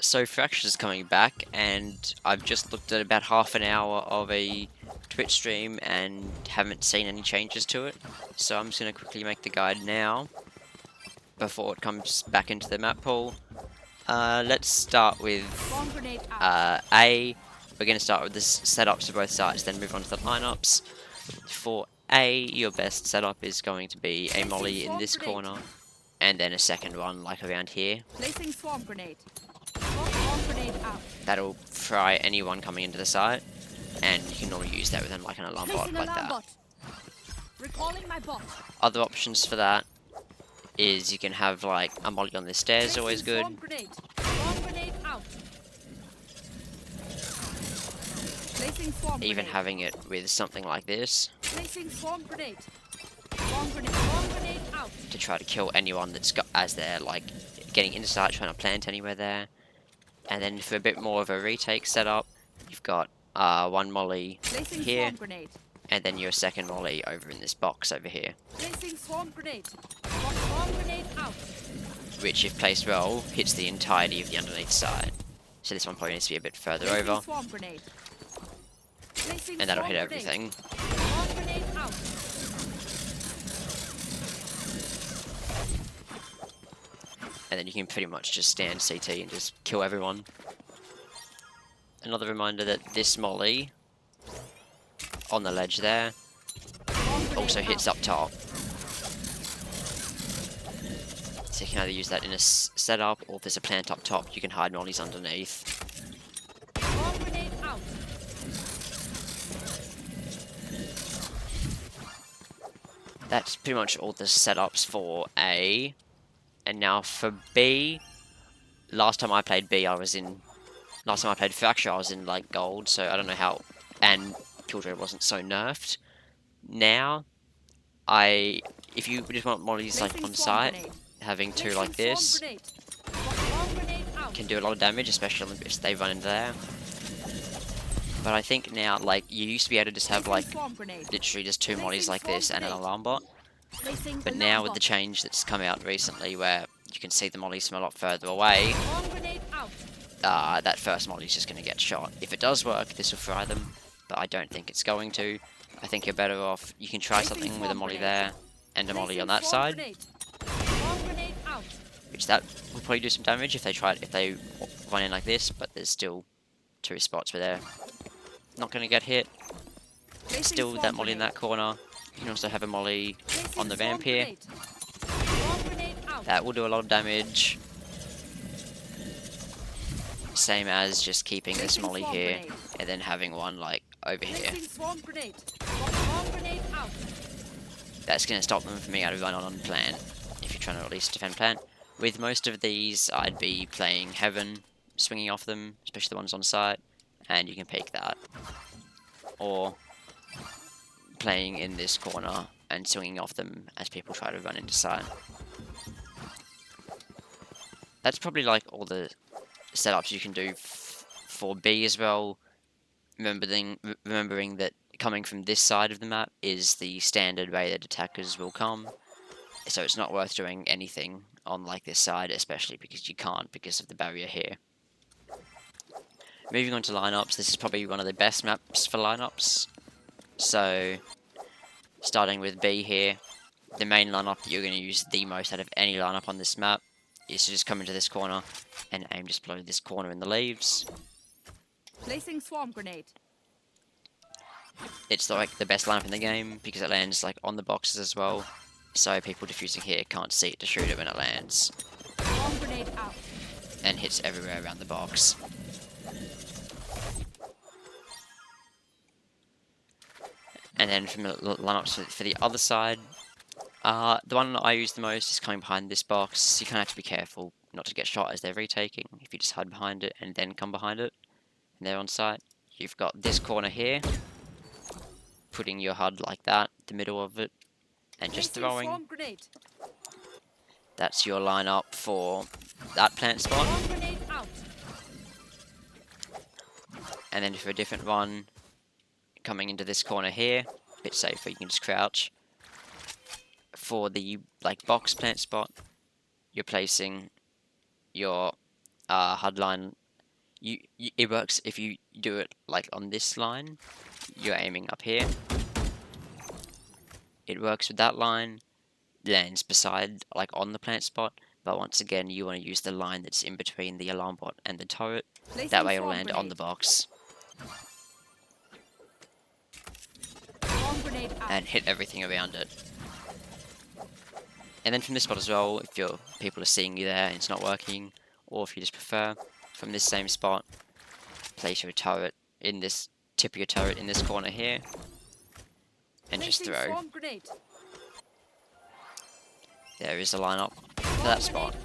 So Fracture's coming back, and I've just looked at about half an hour of a Twitch stream and haven't seen any changes to it. So I'm just going to quickly make the guide now, before it comes back into the map pool. Let's start with A. We're going to start with the setups for both sides, then move on to the lineups. For A, your best setup is going to be a molly in this corner, and then a second one like around here. Placing swarm grenade. Swarm grenade out. That'll fry anyone coming into the site, and you can normally use that within like an alarm bot like that. Recalling my bot. Other options for that is you can have like a molly on the stairs, always good. Swarm grenade. Swarm grenade out. Placing swarm Even grenade. having it with something like this Placing swarm grenade. Swarm grenade. Swarm grenade out. to try to kill anyone that's got as they're like getting into site, trying to plant anywhere there. And then for a bit more of a retake setup, you've got one molly Placing here, swarm grenade. and then your second molly over in this box over here, Placing swarm grenade. Swarm grenade out. which if placed well, hits the entirety of the underneath side. So this one probably needs to be a bit further Placing over, swarm grenade. Placing and that'll swarm hit grenade. everything. Swarm grenade out. And then you can pretty much just stand CT and just kill everyone. Another reminder that this molly on the ledge there Swarm grenade also hits out. up top. So you can either use that in a setup, or if there's a plant up top, you can hide mollies underneath. Swarm grenade out. That's pretty much all the setups for A. And now for B, last time I played Fracture, I was in like gold, so I don't know how, and Killjoy wasn't so nerfed. Now, if you just want mollies like Placing on swarm site, grenade. having two Placing like this swarm grenade. Swarm grenade out. can do a lot of damage, especially if they run into there. But I think now, like, you used to be able to just have like Placing swarm grenade. literally just two mollies Placing like this swarm and an grenade. alarm bot. Placing But alarm now with the bot. change that's come out recently, where you can see the mollies from a lot further away, Swarm grenade out. that first molly's just going to get shot. If it does work, this will fry them, but I don't think it's going to. I think you're better off, you can try Placing something with a swarm molly grenade. there, and a molly Placing on that swarm side, grenade. Swarm grenade out. which that will probably do some damage if they run in like this, but there's still two spots where they're not going to get hit. Placing Still with swarm that molly in grenade. that corner. You can also have a molly Placing on the swarm ramp here. grenade. Swarm grenade out. That will do a lot of damage. Same as just keeping this Placing molly swarm here, grenade. and then having one like over here. Placing swarm grenade. Swarm grenade out. That's going to stop them from being able to run on plant, if you're trying to at least defend plant. With most of these, I'd be playing Heaven, swinging off them, especially the ones on site, and you can peek that. Or playing in this corner and swinging off them as people try to run into site. That's probably like all the setups you can do for B as well. Remembering that coming from this side of the map is the standard way that attackers will come. So it's not worth doing anything on like this side, especially because you can't because of the barrier here. Moving on to lineups, this is probably one of the best maps for lineups. So, starting with B here, the main lineup that you're going to use the most out of any lineup on this map is to just come into this corner and aim just below this corner in the leaves. Placing swarm grenade. It's like the best lineup in the game because it lands like on the boxes as well. So people defusing here can't see it to shoot it when it lands, Swarm grenade out. and hits everywhere around the box. And then from the lineups for the other side, the one that I use the most is coming behind this box. You kind of have to be careful not to get shot as they're retaking. If you just hide behind it and then come behind it, and they're on site, you've got this corner here, putting your HUD like that, the middle of it, and just Placing throwing. swarm grenade. That's your lineup for that plant spot. Swarm grenade out. And then for a different one, coming into this corner here, a bit safer, you can just crouch. For the like box plant spot, you're placing your HUD line. It works if you do it like on this line. You're aiming up here. It works with that line. Lands beside, like on the plant spot. But once again, you want to use the line that's in between the alarm bot and the turret. That way it'll land on the box and hit everything around it. And then from this spot as well, if your people are seeing you there and it's not working, or if you just prefer, from this same spot, place your turret in this, tip of your turret in this corner here, and just throw. There is a lineup for that spot.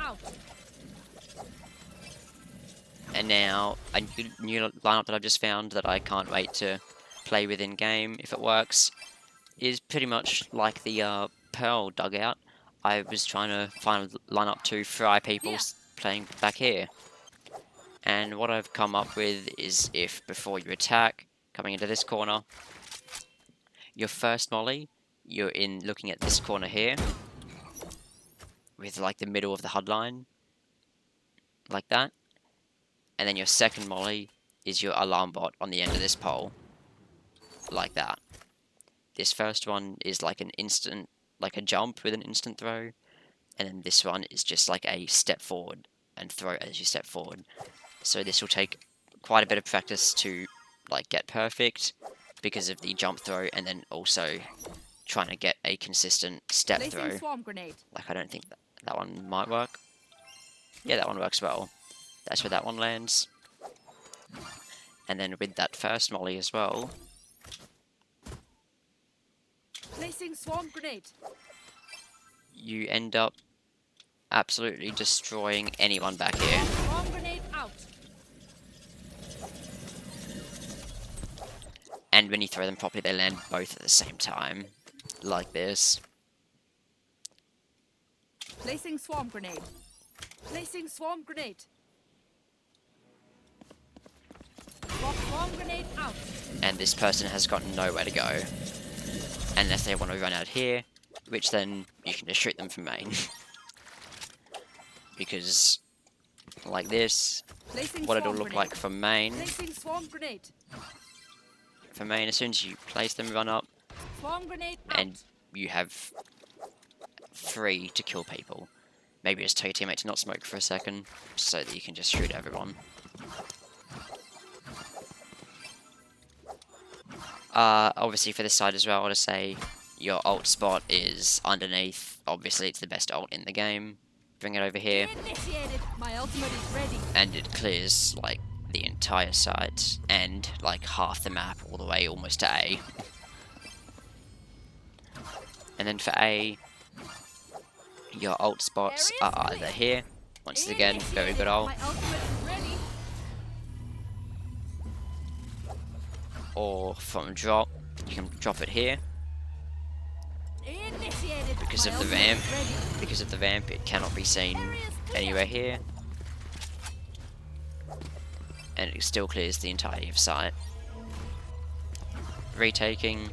And now, a new lineup that I've just found that I can't wait to play with in game, if it works, is pretty much like the Pearl dugout. I was trying to find a lineup to fry people playing back here. And what I've come up with is if before you attack, coming into this corner, your first molly, you're in looking at this corner here, with like the middle of the HUD line, like that. And then your second molly is your alarm bot on the end of this pole, like that. This first one is like an instant, like a jump with an instant throw, and then this one is just like a step forward and throw as you step forward. So this will take quite a bit of practice to like get perfect because of the jump throw, and then also trying to get a consistent step throw. Like I don't think that one might work. Yeah, that one works well. That's where that one lands. And then with that first molly as well, Placing swarm grenade. You end up absolutely destroying anyone back here. Swarm grenade out. And when you throw them properly, they land both at the same time, like this. Placing swarm grenade. Placing swarm grenade. Swarm grenade out. And this person has got nowhere to go. Unless they want to run out here, which then you can just shoot them from main. Because, like this, Placing what it'll swarm look grenade. like from main. Placing swarm grenade. From main, as soon as you place them, run up, Swarm grenade out. and you have 3 to kill people. Maybe just tell your teammate to not smoke for a second, so that you can just shoot everyone. Obviously for this side as well, I want to say your ult spot is underneath. Obviously it's the best ult in the game. Bring it over here. Initiated. My ultimate is ready. And it clears like the entire site and like half the map all the way almost to A. And then for A, your ult spots are either here. Once again, very good ult. My ultimate is ready. Or from drop, you can drop it here. Initiated. Because My of the ultimate ramp. is ready. Because of the ramp, it cannot be seen anywhere here. And it still clears the entirety of site. Retaking,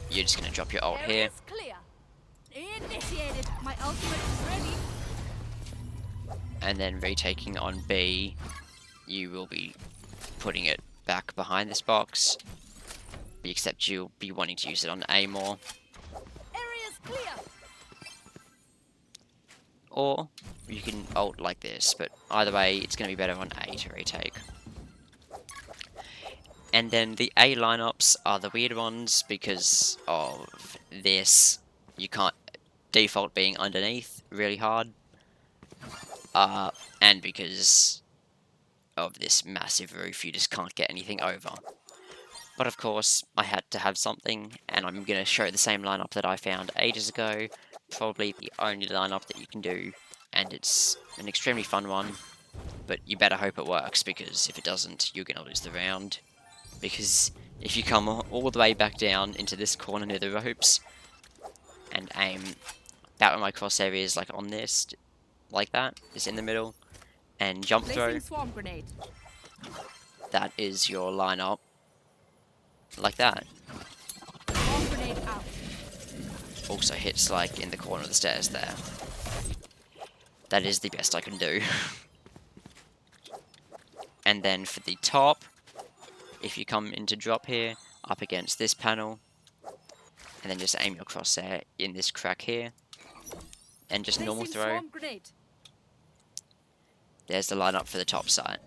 you're just going to drop your ult here. Area's clear. Initiated. My ultimate is ready. And then retaking on B, you will be putting it back behind this box. Except you'll be wanting to use it on A more. Area's clear. Or you can ult like this, but either way, it's going to be better on A to retake. And then the A lineups are the weird ones because of this. You can't default being underneath really hard. And because of this massive roof, you just can't get anything over. But of course, I had to have something, and I'm going to show the same lineup that I found ages ago. Probably the only lineup that you can do, and it's an extremely fun one. But you better hope it works, because if it doesn't, you're going to lose the round. Because if you come all the way back down into this corner near the ropes, and aim that way my crosshair is like on this, like that, is in the middle, and jump throw, Placing swarm grenade. that is your lineup. Like that. Swarm grenade out. Also hits like in the corner of the stairs there. That is the best I can do. And then for the top, if you come into drop here, up against this panel, and then just aim your crosshair in this crack here, and just normal Placing throw. swarm grenade. There's the lineup for the top side.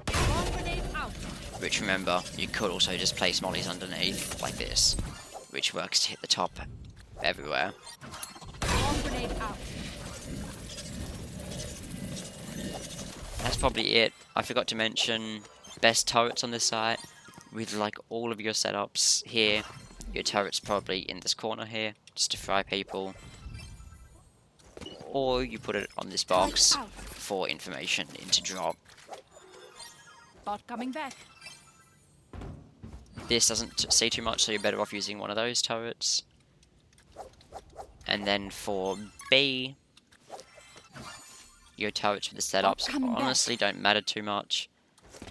Swarm grenade out. Which, remember, you could also just place mollies underneath, like this, which works to hit the top everywhere. Swarm grenade out. That's probably it. I forgot to mention best turrets on this site, with like all of your setups here. Your turret's probably in this corner here, just to fry people. Or you put it on this box Out. for information into drop. Bot coming back. This doesn't see too much, so you're better off using one of those turrets. And then for B, your turrets for the setups honestly don't matter too much.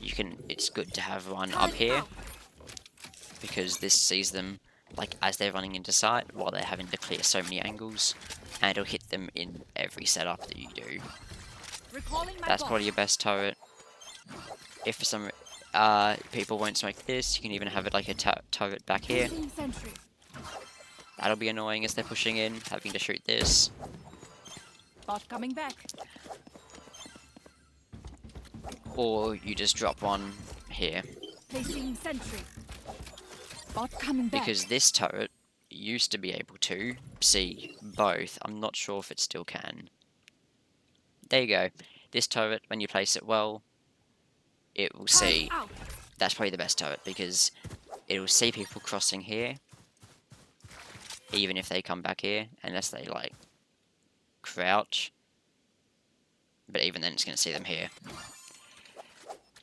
It's good to have one up here, because this sees them like as they're running into sight while they're having to clear so many angles, and it'll hit them in every setup that you do. That's probably your best turret. If for some people won't smoke this, you can even have it like a turret back here. That'll be annoying as they're pushing in, having to shoot this. Bot coming back. Or you just drop one here. Placing sentry. Bot coming back. Because this turret used to be able to see both. I'm not sure if it still can. There you go. This turret, when you place it well, it will see. That's probably the best turret, because it will see people crossing here, even if they come back here, unless they like crouch. But even then, it's going to see them here.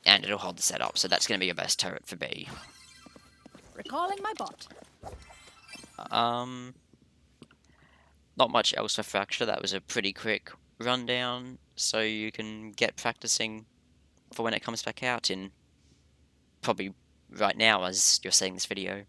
And it'll hold the setup, so that's going to be your best turret for B. Recalling my bot. Not much else for Fracture. That was a pretty quick rundown, so you can get practicing for when it comes back out in probably right now as you're seeing this video.